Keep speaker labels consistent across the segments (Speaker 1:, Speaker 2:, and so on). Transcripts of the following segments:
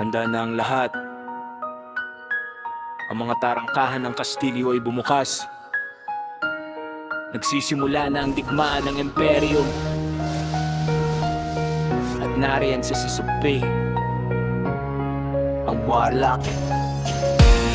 Speaker 1: Handa na ang lahat. Ang mga tarangkahan ng Kastilyo ay bumukas. Nagsisimula na ang digmaan ng Imperium. At nariyan sa sisupi ang Warlock.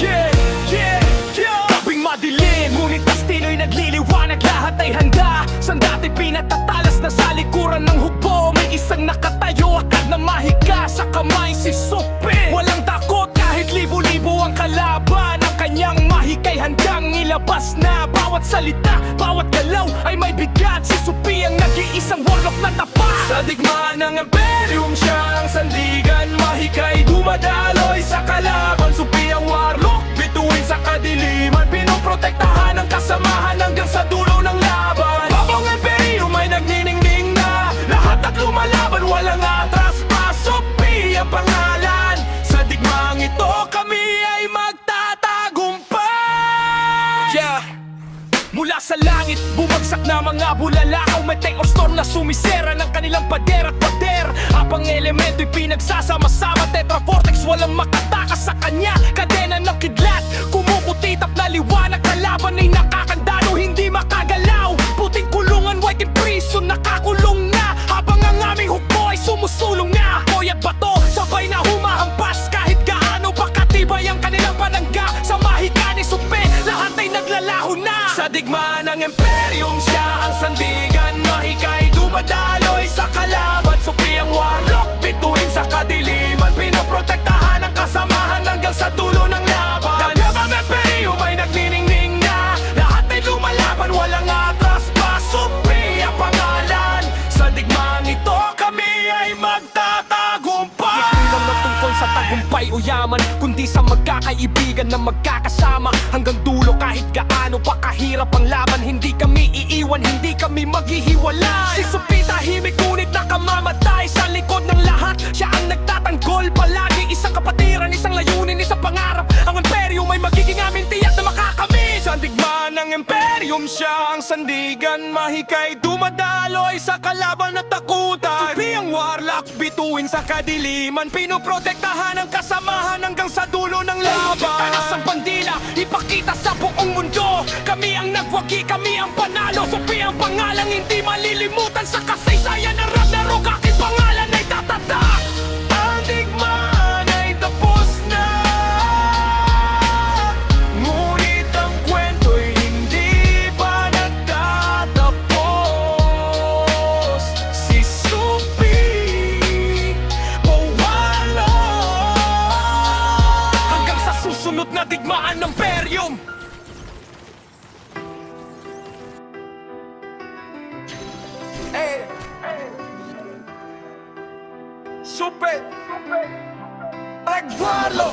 Speaker 2: Yeah, yeah, yeah. Gabing madilim, ngunit Kastilyo'y nagliliwanag. Lahat ay handa. Sandati pinatatalas na sa likuran ng hukbo. May isang nakatayo, agad na mahiga sa kamay si Supi. Walang takot kahit libo-libo ang kalaban. Ang kanyang mahikay handang ilabas na. Bawat salita, bawat galaw ay may bigat. Si Supi ang nag-iisang warlock na tapat. Sa digmaan ng Imperium siya ang sandigan. Mahikay dumadaloy sa kalaban. Supi ang warlock, bituin sa kadiliman. Pinoprotektahan ang kasamahan hanggang sa dulo ng laban. Babang Imperium ay nagniningning na. Lahat at lumalaban, walang atras pa. Supi ang pangalan. Sa digmaang ito kami ay magtatagumpay. Yeah. Mula sa langit, bumagsak na mga bulalakaw. Meteor storm na sumisera ng kanilang pader at pader. Apang elemento'y pinagsasama-sama. Tetra Vortex, walang makatakas sa kanya. Kadena ng kidlat, kumukutitap na liwanag. Kalaban ay nakakandalo, hindi makagalaw. Puting kulungan, white in prison, nakakulong na. Habang ang aming hukbo ay sumusulong na. Apoy at bato, sabay na humahampas. Kahit gaano pa katibay ang kanilang panangga. Sa mahika ni Supi, lahat ay naglalaho na. Sa digmaan ng Imperium siya ang sandigan. Mahikay dumadaloy sa kalaban. Supi ang warlock, bituin sa kadiliman. Pinoprotektahan ang kasamahan hanggang sa dulo ng laban. Kapag ang Imperium ay nagniningning na. Lahat ay lumalaban, walang atras pa. Supi ang pangalan. Sa digmaan ito kami ay magtatagumpay. Hindi lang tungkol sa tagumpay o yaman, kundi sa magkakaibigan na magkakasama hanggang dulo. Kahit gaano pa kahirap ang laban, hindi kami iiwan, hindi kami maghihiwalay. Si Supi tahimik ngunit nakamamatay. Sa likod ng lahat, siya ang nagtatanggol palagi. Isang kapatiran, isang layunin, isang pangarap. Ang Imperium ay magiging amin, tiyak na makakamit. Sa digmaan ng Imperium siya ang sandigan. Mahikay dumadaloy sa kalaban at takutan. Supi ang warlock, bituin sa kadiliman. Pinoprotektahan ang kasamahan hanggang sa dulo ng laban. Tanas ang bandila, ipakita sa buong mundo. Kami ang nagwagi, kami ang panalo. Supi ang pangalang hindi malilimutan. Sa kasaysayan ng Ragnarok, aking pangalan ay tatatak. Ang digmaan ay tapos na, ngunit ang kwento'y hindi pa nagtatapos. Si Supi mawala hanggang sa susunod na digmaan ng Imperium. Supi Nagwalo.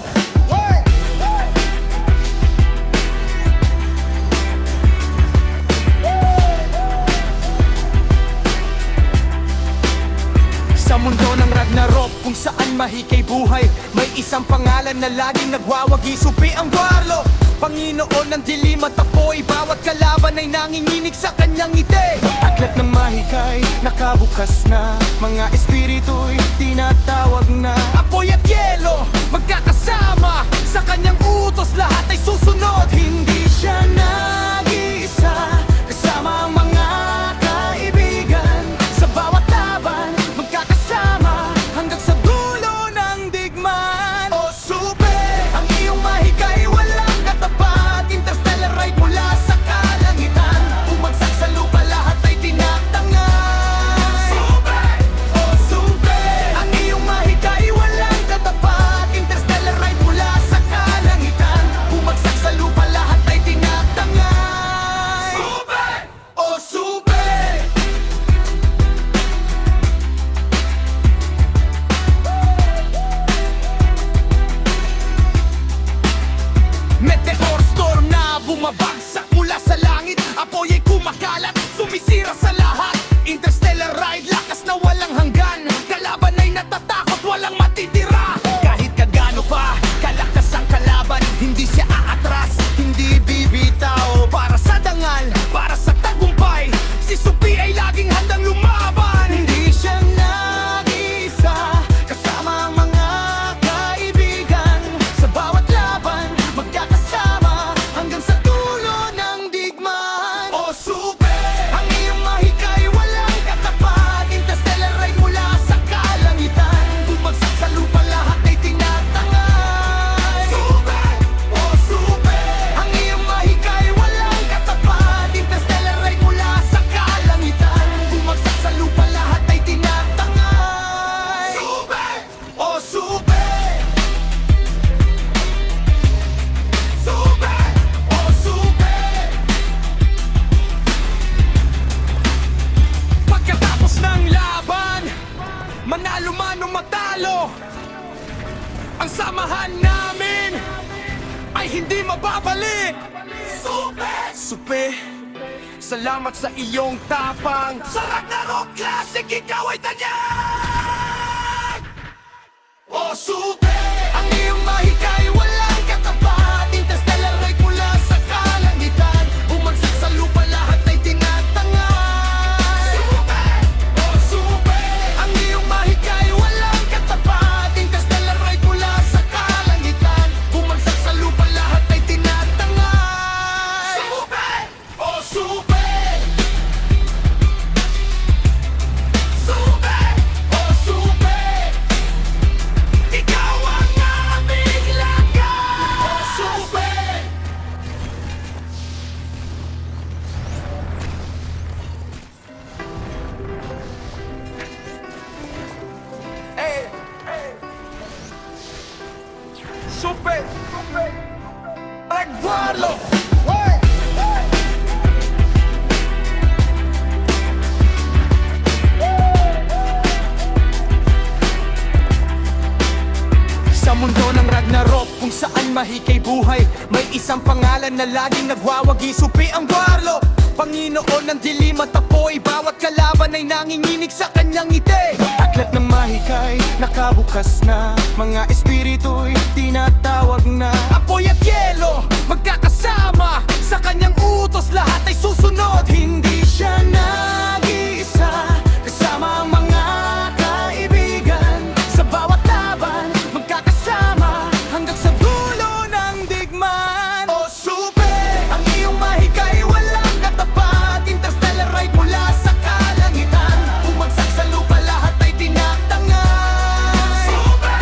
Speaker 2: Sa mundo ng Ragnarok, kung saan mahikay buhay, may isang pangalan na laging nagwawagi. Supi ang Warlock, Panginoon ng dilim at apoy. Bawat kalaban ay nanginginig sa kanyang ngiti. Aklat ng mahikay, nakabukas na. Mga espiritu'y tinatawag na. Apoy at yelo, magkakasama. Sa kanyang utos, lahat ay susunod. Hindi siya nag-iisa, kasama ang mga kaibigan. Sa bawat laban, magkakasama hanggang sa dulo ng digmaan. O Supi, ang iyong mahikay walang katapat. Interstellar ride mula sa kalangitan. Bumagsak sa lupa, lahat ay tinatangay. Supi, o Supi, ang iyong matalo. Ang samahan namin ay hindi mababalik. Supe, salamat sa iyong tapang. Sa Ragnarok Classic, ikaw ay tanyag. O Supe, ang iyong mahikay walang katapat. Interstellar ride mula sa kalangitan. Bumagsak sa lupa, lahat ay tinatangay. Supe, o Supe, ang iyong mahikay walang katapat. Interstellar ride mula sa kalangitan. Bumagsak sa lupa, lahat ay tinatangay. Supe, o Supe, Supe, o Supe, ikaw ang aming lakas. O Supe. Supe, Ragwarlo. Sa mundo ng Ragnarok, kung saan mahikay buhay, may isang pangalan na laging nagwawagi. Supe ang Warlo, Panginoon ng dilim at apoy. Bawat kalaban ay nanginginig sa kanyang ngiti. Aklat ng mahikay, nakabukas na. Mga espiritu'y tinatawag na. Apoy at yelo, magkakasama. Sa kanyang utos, lahat ay susunod. Hindi siya nag-iisa, kasama ang mga kaibigan. Sa bawat laban, magkakasama hanggang sa dulo ng digmaan. O Supe, ang iyong mahikay walang katapat. Interstellar ride mula sa kalangitan. Bumagsak sa lupa, lahat ay tinatangay. Supe,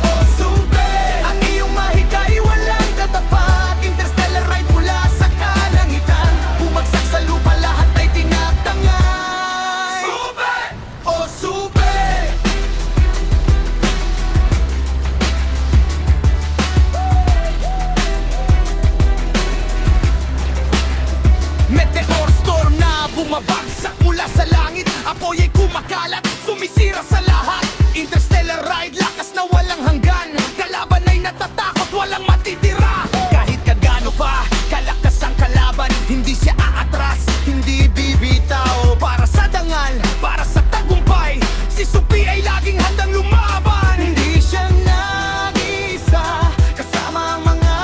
Speaker 2: o Supe, ang iyong mahikay walang katapat. Interstellar ride mula sa kalangitan. Bumagsak sa lupa, lahat ay tinatangay. Supe, o Supe. Meteor storm na bumabagsak mula sa langit. Apoy ay kumakalat, sumisira sa lahat. Interstellar ride, lakas na walang hanggan. Kalaban ay natatakot, walang matitira. Kahit kagano pa, kalakas ang kalaban. Hindi siya aatras, hindi bibitaw. Para sa dangal, para sa tagumpay, si Supe ay laging handang lumaban. Hindi siya nag-iisa, kasama ang mga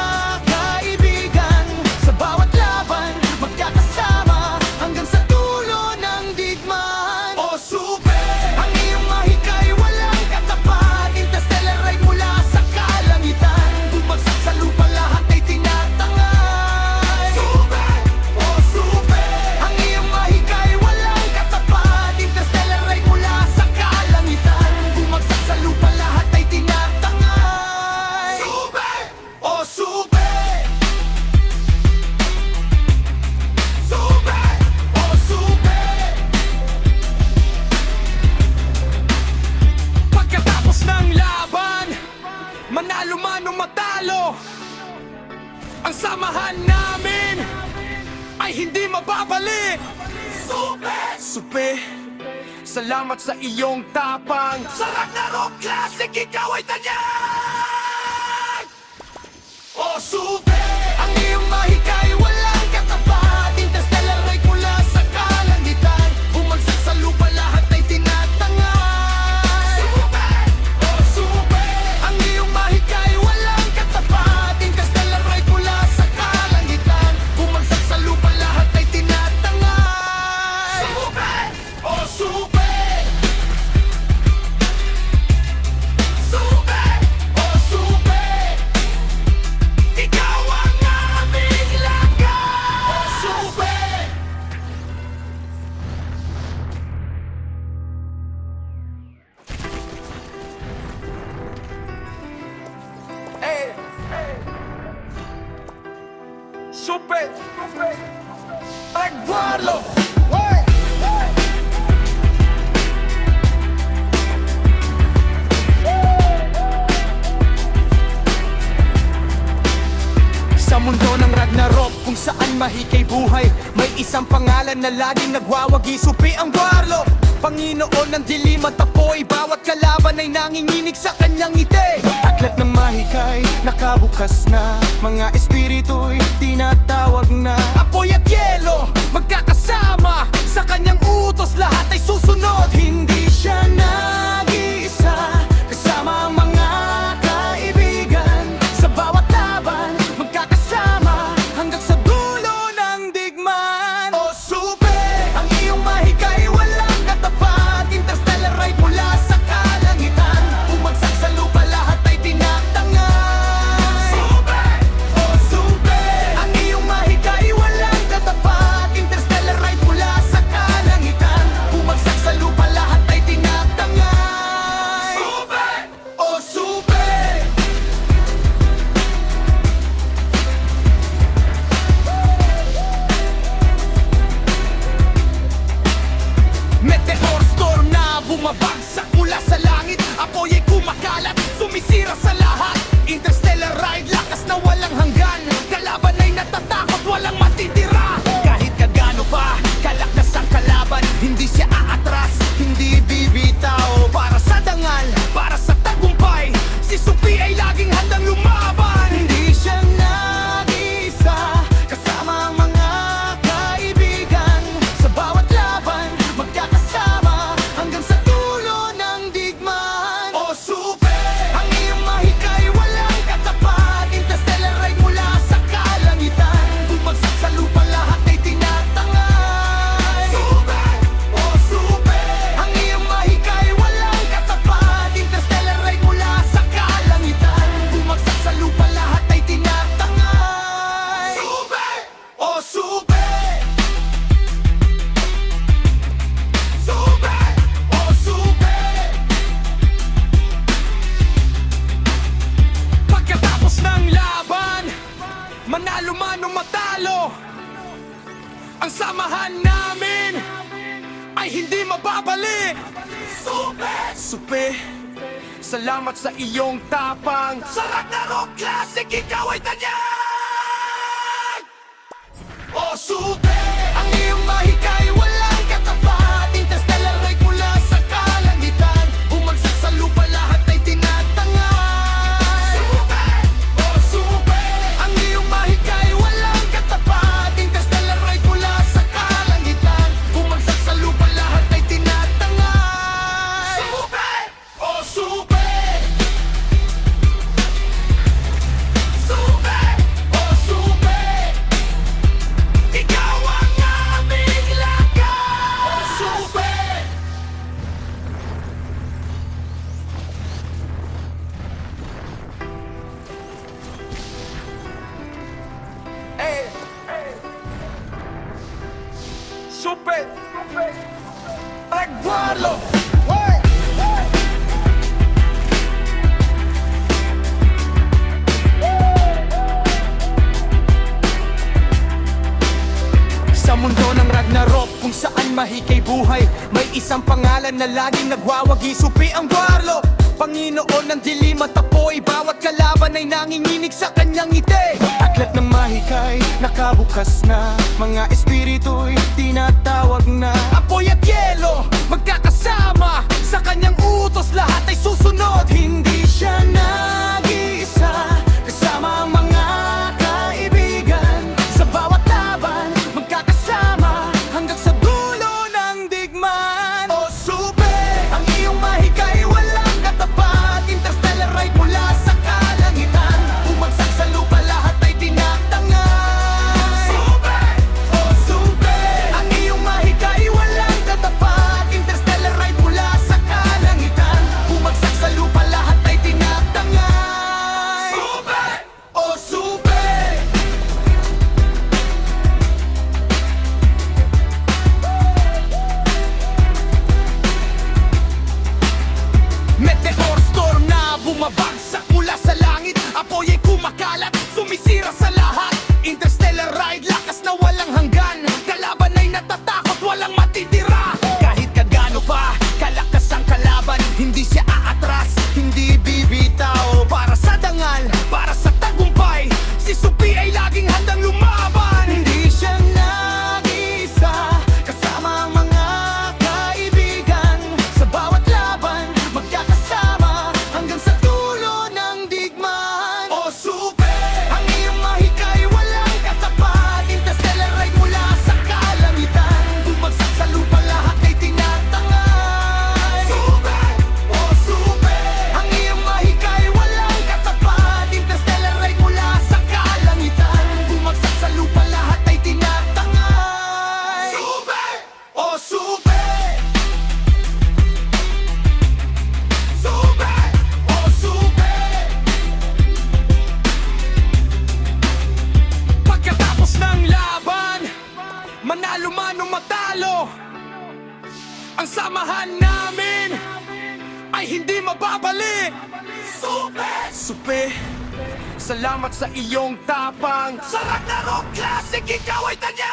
Speaker 2: kaibigan. Sa bawat laban, magkakasama hanggang sa dulo ng digmaan. O Supe, ang iyong mahikay walang katapat. Interstellar ride mula sa kalangitan. Bumagsak sa lupa, lahat ay tinatangay. Supe, o Supe, ang iyong mahikay walang katapat. Interstellar ride mula sa kalangitan. Bumagsak sa lupa, lahat ay tinatangay. Supe, o Supe, Supe, o Supe. Pagkatapos ng laban, manalo man o matalo, ang samahan namin ay hindi mababalik. Supe, Supe, salamat sa iyong tapang. Sa Ragnarok Classic, ikaw ay tanyag. O Supe, ang iyong mahikay walang katapat. Interstellar ride mula sa kalangitan. Bumagsak sa lupa, lahat ay tinatangay. Supe, o Supe, ang iyong mahikay walang katapat. Interstellar ride mula sa kalangitan. Bumagsak sa lupa, lahat ay tinatangay. Supe, o Supe, Supe, o Supe, ikaw ang aming lakas. O Supe. Supe, Ragwarlo. Sa mundo ng Ragnarok, kung saan mahikay buhay, may isang pangalan na laging nagwawagi. Supe ang Warlo, Panginoon ng dilim at apoy, bawat kalaban ay nanginginig sa kanyang ngiti. Aklat ng mahikay, nakabukas na, mga espiritu'y tinatawag na. Apoy at yelo, magkakasama, sa kanyang utos lahat ay susunod. Hindi siya nag-iisa, kasama ang mga kaibigan. Sa bawat laban, magkakasama, hanggang sa dulo ng digmaan. O super, ang iyong mahikay walang katapat. Interstellar ride mula sa kalangitan, bumagsak sa lupa lahat ay tinatangay. Super, o super, ang iyong mahikay walang katapat. Interstellar ride mula sa kalangitan, bumagsak sa lupa lahat ay tinatangay. Super, o super. Meteor storm na bumabagsak mula sa langit, apoy ay kumakalat, sumisira sa lahat. Interstellar ride, lakas na walang hanggan, kalaban ay natatakot, walang matitira. Kahit kagano pa, kalakdas ang kalaban, hindi siya aatras, hindi bibitaw. Para sa dangal, para sa tagumpay, si Supi ay laging handang lumaban. Hindi siya nag-iisa, kasama ang mga kaibigan. Sa bawat laban, magkakasama, hanggang sa dulo ng digmaan. O super, ang iyong mahikay walang katapat. Interstellar ride mula sa kalangitan, bumagsak sa lupa lahat ay tinatangay. Super, o super, ang iyong mahikay walang katapat. Interstellar ride mula sa kalangitan, bumagsak sa lupa lahat ay tinatangay. Super, o super. Super, o super. Pagkatapos ng laban, manalo man o matalo, ang samahan namin ay hindi mababalik. Super, super, salamat sa iyong tapang. Sa Ragnarok Classic, ikaw ay tanyag. O super, ang iyong mahikay walang katapat. Interstellar ride mula sa kalangitan, bumagsak sa lupa lahat ay tinatangay. Super, o super, ang iyong mahikay walang katapat. Interstellar ride mula sa kalangitan, bumagsak sa lupa lahat ay tinatangay. Super, o super. Super, o super. Ikaw ang aming lakas. Super. Hey, hey. Super. Reguardo. Sa mundo ng Ragnarok, kung saan mahikay buhay, may isang pangalan na laging nagwawagi. Supi ang Warlock, Panginoon ng dilim at apoy, bawat kalaban ay nanginginig sa kanyang ngiti. Aklat ng mahikay, nakabukas na, mga espiritu'y tinatawag na. Apoy at yelo, magkakasama, sa kanyang utos lahat ay susunod. Hindi siya nag-iisa, kasama ang mga kaibigan. Sa bawat laban, magkakasama, hanggang sa dulo ng digmaan. O super, ang iyong mahikay walang katapat. Interstellar ride mula sa kalangitan, bumagsak sa lupa lahat ay tinatangay. Super, o super, ang iyong mahikay walang katapat. Interstellar ride mula sa kalangitan, bumagsak sa lupa lahat Salamat sa iyong tapang. Sa Ragnarok Classic, ikaw ay tanyag!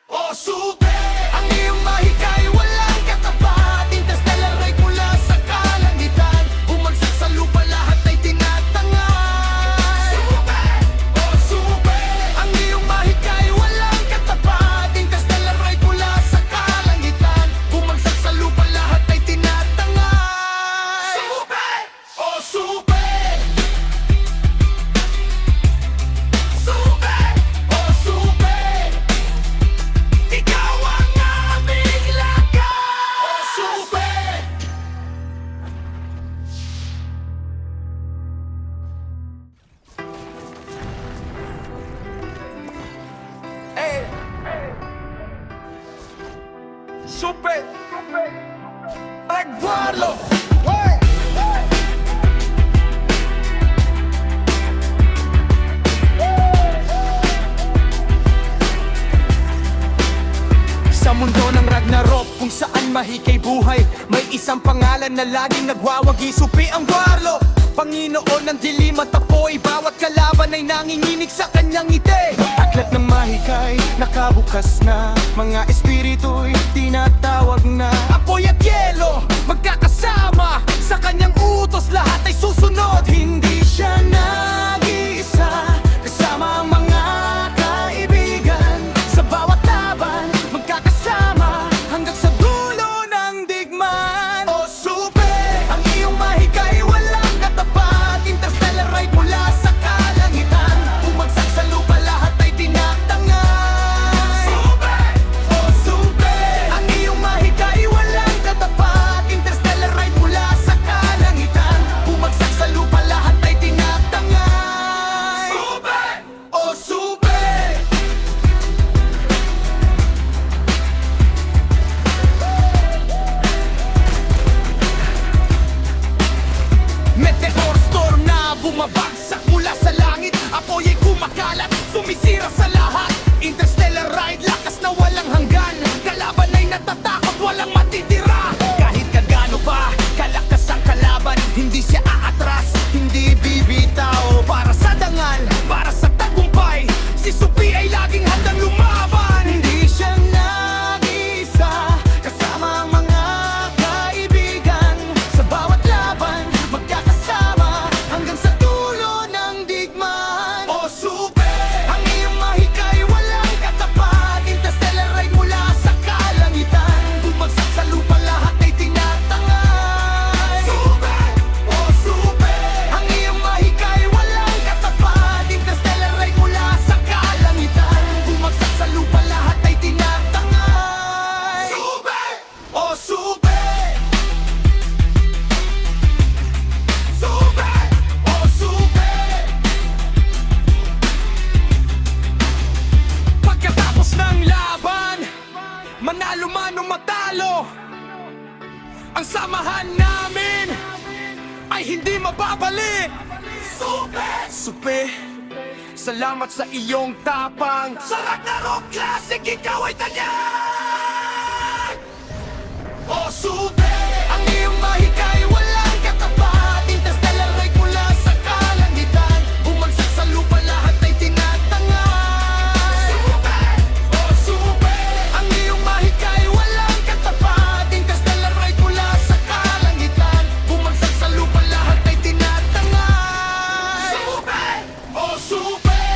Speaker 2: O supe, ang iyong mahikay walang katapat. Interstellar ride mula sa kalangitan. Bumagsak sa lupa, lahat ay tinatangay. Supe, o supe, ang iyong mahikay walang katapat. Interstellar ride mula sa kalangitan. Bumagsak sa lupa, lahat ay tinatangay. Supe, o supe, supe, o supe, ikaw ang aming lakas. O supe. Super Nagwarlo. Sa mundo ng Ragnarok, kung saan mahikay buhay, may isang pangalan na laging nagwawagi, supi ang Warlo. Panginoon ng dilim at apoy, bawat kalaban ay nanginginig sa kanyang ngiti. Aklat ng mahikay, nakabukas na, mga espiritu'y tinatawag na. Apoy at yelo, magkakasama, sa kanyang utos lahat ay susunod. Hindi siya nag-iisa, kasama ang mga kaibigan. Sa bawat laban, magkakasama, hanggang sa dulo ng digmaan. O supe, ang iyong mahikay walang katapat. Interstellar ride mula sa kalangitan. Bumagsak sa lupa, lahat ay tinatangay. Supe, o supe, ang iyong mahikay walang katapat. Interstellar ride mula sa kalangitan. Bumagsak sa lupa, lahat ay tinatangay. Supe, o supe. Meteor storm na bumabagsak mula sa langit. Apoy ay kumakalat, sumisira sa lahat. Interstellar ride, lakas na walang hanggan. Kalaban ay natatakot, walang matitira. Kahit kagano pa, kalakas ang kalaban, hindi siya aatras, hindi bibitaw. Para sa dangal, para sa tagumpay, si Supi ay laging handang lumaban. Hindi siya nag-isa, kasama ang mga kaibigan. Sa bawat laban, magkakasama, hanggang sa dulo ng digmaan. O supe, ang iyong mahikay walang katapat. Interstellar ride mula sa kalangitan. Bumagsak sa lupa, lahat ay tinatangay. Supe, o supe, ang iyong mahikay walang katapat. Interstellar ride mula sa kalangitan. Bumagsak sa lupa, lahat ay tinatangay. Supe, o supe. Supe, o supe. Pagkatapos ng laban, manalo man o matalo, ang samahan namin ay hindi mababalik. Supe, supe, salamat sa iyong tapang. Sa Ragnarok Classic, ikaw ay tanyag. O supe, ang iyong mahikay walang katapat. Interstellar ride mula sa kalangitan. Bumagsak sa lupa, lahat ay tinatangay. Supe, o supe, ang iyong mahikay walang katapat. Interstellar ride mula sa kalangitan. Bumagsak sa lupa, lahat ay tinatangay. Supe, o supe.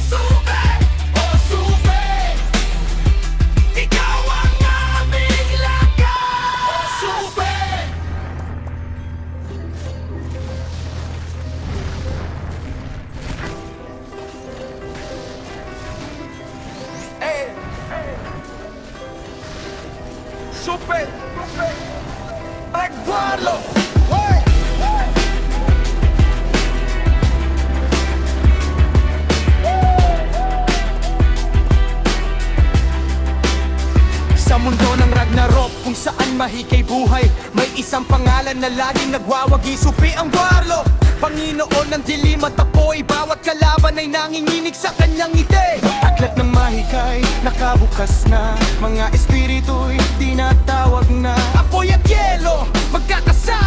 Speaker 2: Supe, o supe, ikaw ang aming lakas. O supe. Supe Nagwarlo. Sa mundo ng Ragnarok, kung saan mahikay buhay, may isang pangalan na laging nagwawagi, Supi ang Warlo. Panginoon ng dilim at apoy, bawat kalaban ay nanginginig sa kanyang ngiti. Aklat ng mahikay, nakabukas na, mga espiritu'y tinatawag na. Apoy at yelo, magkakasama,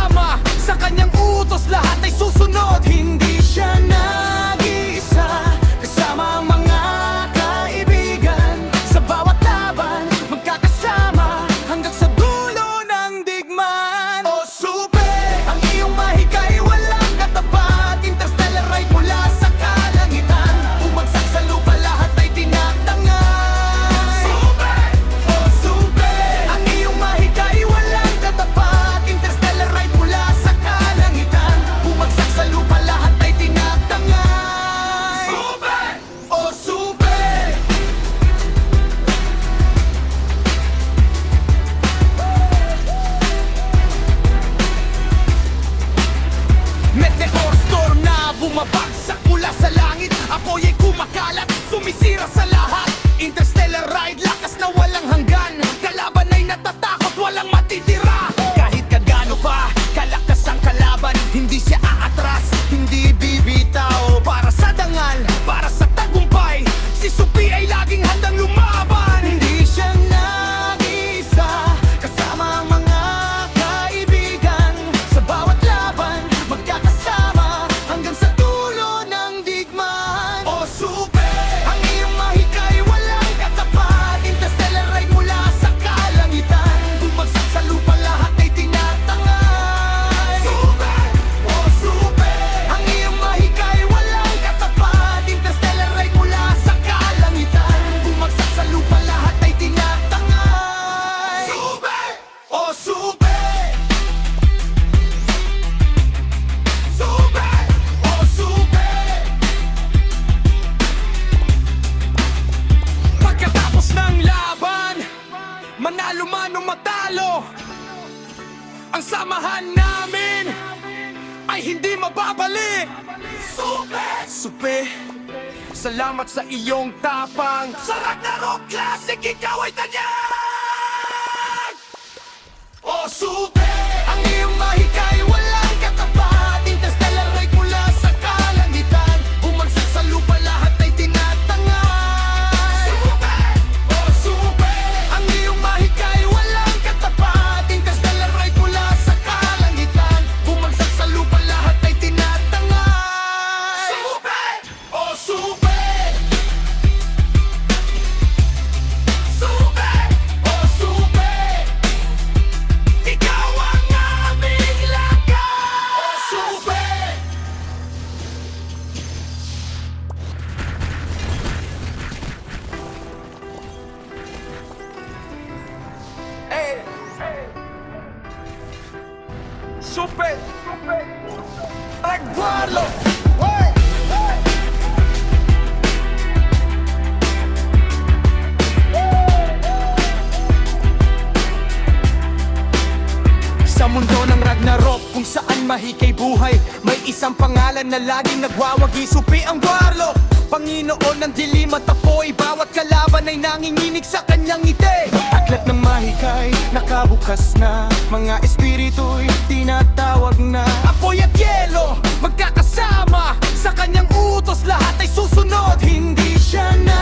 Speaker 2: talo. Ang samahan namin ay hindi mababalik. Supe, salamat sa iyong tapang. Sa Ragnarok Classic, ikaw ay tanyag. O Supe, ang iyong mahikay walang katapat. Interstellar ride mula sa kalangitan. Bumagsak sa lupa, lahat ay tinatangay. Supe, o Supe, ang iyong mahikay walang katapat. Interstellar ride mula sa kalangitan. Bumagsak sa lupa, lahat ay tinatangay. Supe, o Supe, Supe, o Supe, ikaw ang aming lakas. O Supe. Super! Nagwalo! Sa mundo ng Ragnarok, kung saan mahikay buhay, may isang pangalan na laging nagwawagi. Supi ang warlock, Panginoon ng dilim at apoy. Bawat kalaban ay nanginginig sa kanyang ngiti. Aklat ng mahikay, nakabukas na. Mga espiritu'y tinatawag na. Apoy at yelo, magkakasama. Sa kanyang utos lahat ay susunod. Hindi siya na